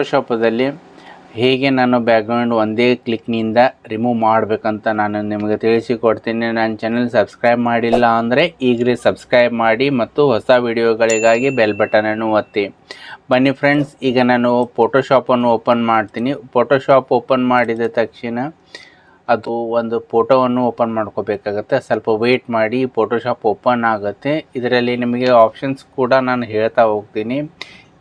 ಫೋಟೋಶಾಪದಲ್ಲಿ ಹೇಗೆ ನಾನು ಬ್ಯಾಕ್ಗ್ರೌಂಡ್ ಒಂದೇ ಕ್ಲಿಕ್ನಿಂದ ರಿಮೂವ್ ಮಾಡಬೇಕಂತ ನಾನು ನಿಮಗೆ ತಿಳಿಸಿಕೊಡ್ತೀನಿ. ನನ್ನ ಚಾನಲ್ ಸಬ್ಸ್ಕ್ರೈಬ್ ಮಾಡಿಲ್ಲ ಅಂದರೆ ಈಗಲೇ ಸಬ್ಸ್ಕ್ರೈಬ್ ಮಾಡಿ ಮತ್ತು ಹೊಸ ವಿಡಿಯೋಗಳಿಗಾಗಿ ಬೆಲ್ ಬಟನನ್ನು ಒತ್ತಿ. ಬನ್ನಿ ಫ್ರೆಂಡ್ಸ್, ಈಗ ನಾನು ಫೋಟೋಶಾಪನ್ನು ಓಪನ್ ಮಾಡ್ತೀನಿ. ಫೋಟೋಶಾಪ್ ಓಪನ್ ಮಾಡಿದ ತಕ್ಷಣ ಅದು ಒಂದು ಫೋಟೋವನ್ನು ಓಪನ್ ಮಾಡ್ಕೋಬೇಕಾಗತ್ತೆ. ಸ್ವಲ್ಪ ವೆಯ್ಟ್ ಮಾಡಿ, ಫೋಟೋಶಾಪ್ ಓಪನ್ ಆಗುತ್ತೆ. ಇದರಲ್ಲಿ ನಿಮಗೆ ಆಪ್ಷನ್ಸ್ ಕೂಡ ನಾನು ಹೇಳ್ತಾ ಹೋಗ್ತೀನಿ.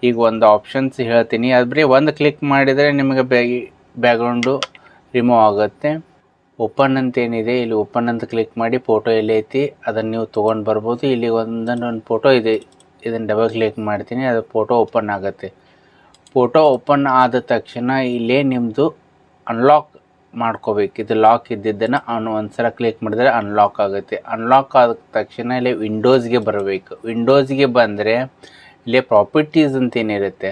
ಈಗ ಒಂದು ಆಪ್ಷನ್ಸ್ ಹೇಳ್ತೀನಿ, ಅದು ಬರೀ ಒಂದು ಕ್ಲಿಕ್ ಮಾಡಿದರೆ ನಿಮಗೆ ಬ್ಯಾಕ್ಗ್ರೌಂಡು ರಿಮೂವ್ ಆಗುತ್ತೆ. ಓಪನ್ ಅಂತ ಏನಿದೆ, ಇಲ್ಲಿ ಓಪನ್ ಅಂತ ಕ್ಲಿಕ್ ಮಾಡಿ ಫೋಟೋ ಎಲ್ಲೈತಿ ಅದನ್ನು ನೀವು ತೊಗೊಂಡು ಬರ್ಬೋದು. ಇಲ್ಲಿ ಒಂದೊಂದು ಫೋಟೋ ಇದೆ, ಇದನ್ನು ಡಬಲ್ ಕ್ಲಿಕ್ ಮಾಡ್ತೀನಿ, ಅದು ಫೋಟೋ ಓಪನ್ ಆಗುತ್ತೆ. ಫೋಟೋ ಓಪನ್ ಆದ ತಕ್ಷಣ ಇಲ್ಲೇ ನಿಮ್ಮದು ಅನ್ಲಾಕ್ ಮಾಡ್ಕೋಬೇಕು. ಇದು ಲಾಕ್ ಇದ್ದಿದ್ದನ್ನು ಒಂದು ಸಲ ಕ್ಲಿಕ್ ಮಾಡಿದರೆ ಅನ್ಲಾಕ್ ಆಗುತ್ತೆ. ಅನ್ಲಾಕ್ ಆದ ತಕ್ಷಣ ಇಲ್ಲಿ ವಿಂಡೋಸ್ಗೆ ಬರಬೇಕು. ವಿಂಡೋಸ್ಗೆ ಬಂದರೆ ಇಲ್ಲಿ ಪ್ರಾಪರ್ಟೀಸ್ ಅಂತ ಏನಿರುತ್ತೆ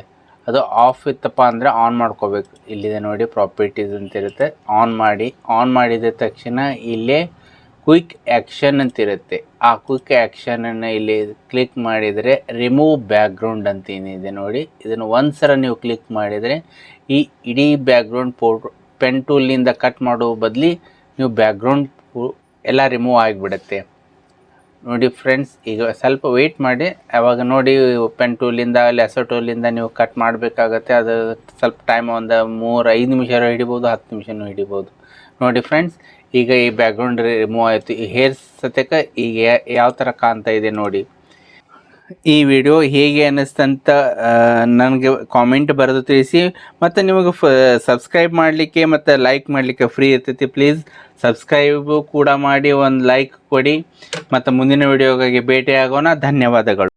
ಅದು ಆಫ್ ಇತ್ತಪ್ಪ ಅಂದರೆ ಆನ್ ಮಾಡ್ಕೋಬೇಕು. ಇಲ್ಲಿದೆ ನೋಡಿ, ಪ್ರಾಪರ್ಟೀಸ್ ಅಂತ ಇರುತ್ತೆ, ಆನ್ ಮಾಡಿ. ಆನ್ ಮಾಡಿದ ತಕ್ಷಣ ಇಲ್ಲೇ ಕ್ವಿಕ್ ಆ್ಯಕ್ಷನ್ ಅಂತ ಇರುತ್ತೆ. ಆ ಕ್ವಿಕ್ ಆ್ಯಕ್ಷನನ್ನು ಇಲ್ಲಿ ಕ್ಲಿಕ್ ಮಾಡಿದರೆ ರಿಮೂವ್ ಬ್ಯಾಕ್ಗ್ರೌಂಡ್ ಅಂತ ಏನಿದೆ ನೋಡಿ, ಇದನ್ನು ಒಂದು ಸಲ ನೀವು ಕ್ಲಿಕ್ ಮಾಡಿದರೆ ಈ ಇಡೀ ಬ್ಯಾಕ್ಗ್ರೌಂಡ್ ಪೆನ್ ಟೂಲ್ನಿಂದ ಕಟ್ ಮಾಡೋ ಬದಲಿ ನೀವು ಬ್ಯಾಕ್ಗ್ರೌಂಡ್ ಎಲ್ಲ ರಿಮೂವ್ ಆಗಿಬಿಡುತ್ತೆ ನೋಡಿ ಫ್ರೆಂಡ್ಸ್. ಈಗ ಸ್ವಲ್ಪ ವೆಯ್ಟ್ ಮಾಡಿ, ಆವಾಗ ನೋಡಿ ಪೆನ್ ಟೂಲಿಂದ ಲೆಸರ್ ಟೂಲಿಂದ ನೀವು ಕಟ್ ಮಾಡಬೇಕಾಗತ್ತೆ. ಅದು ಸ್ವಲ್ಪ ಟೈಮ್ ಒಂದು 3-5 ನಿಮಿಷ ಹಿಡಿಬೋದು, 10 ನಿಮಿಷನೂ ಹಿಡಿಬೋದು ನೋಡಿ ಫ್ರೆಂಡ್ಸ್. ಈಗ ಈ ಬ್ಯಾಕ್ಗ್ರೌಂಡ್ ರಿಮೂವ್ ಆಯಿತು. ಈ ಹೇರ್ಸ್ ಸತ್ಯಕ ಈಗ ಯಾವ ಥರ ಕಾಣ್ತಾ ಇದೆ ನೋಡಿ. ಈ ವಿಡಿಯೋ ಹೇಗೆ ಅನ್ನಿಸ್ತಂತ ನನಗೆ ಕಾಮೆಂಟ್ ಬರೆದು ತಿಳಿಸಿ. ಮತ್ತು ನಿಮಗೆ ಸಬ್ಸ್ಕ್ರೈಬ್ ಮಾಡಲಿಕ್ಕೆ ಮತ್ತು ಲೈಕ್ ಮಾಡಲಿಕ್ಕೆ ಫ್ರೀ ಇರ್ತೈತಿ. ಪ್ಲೀಸ್ ಸಬ್ಸ್ಕ್ರೈಬು ಕೂಡ ಮಾಡಿ, ಒಂದು ಲೈಕ್ ಕೊಡಿ. ಮತ್ತು ಮುಂದಿನ ವಿಡಿಯೋಗಾಗಿ ಭೇಟಿಯಾಗೋಣ. ಧನ್ಯವಾದಗಳು.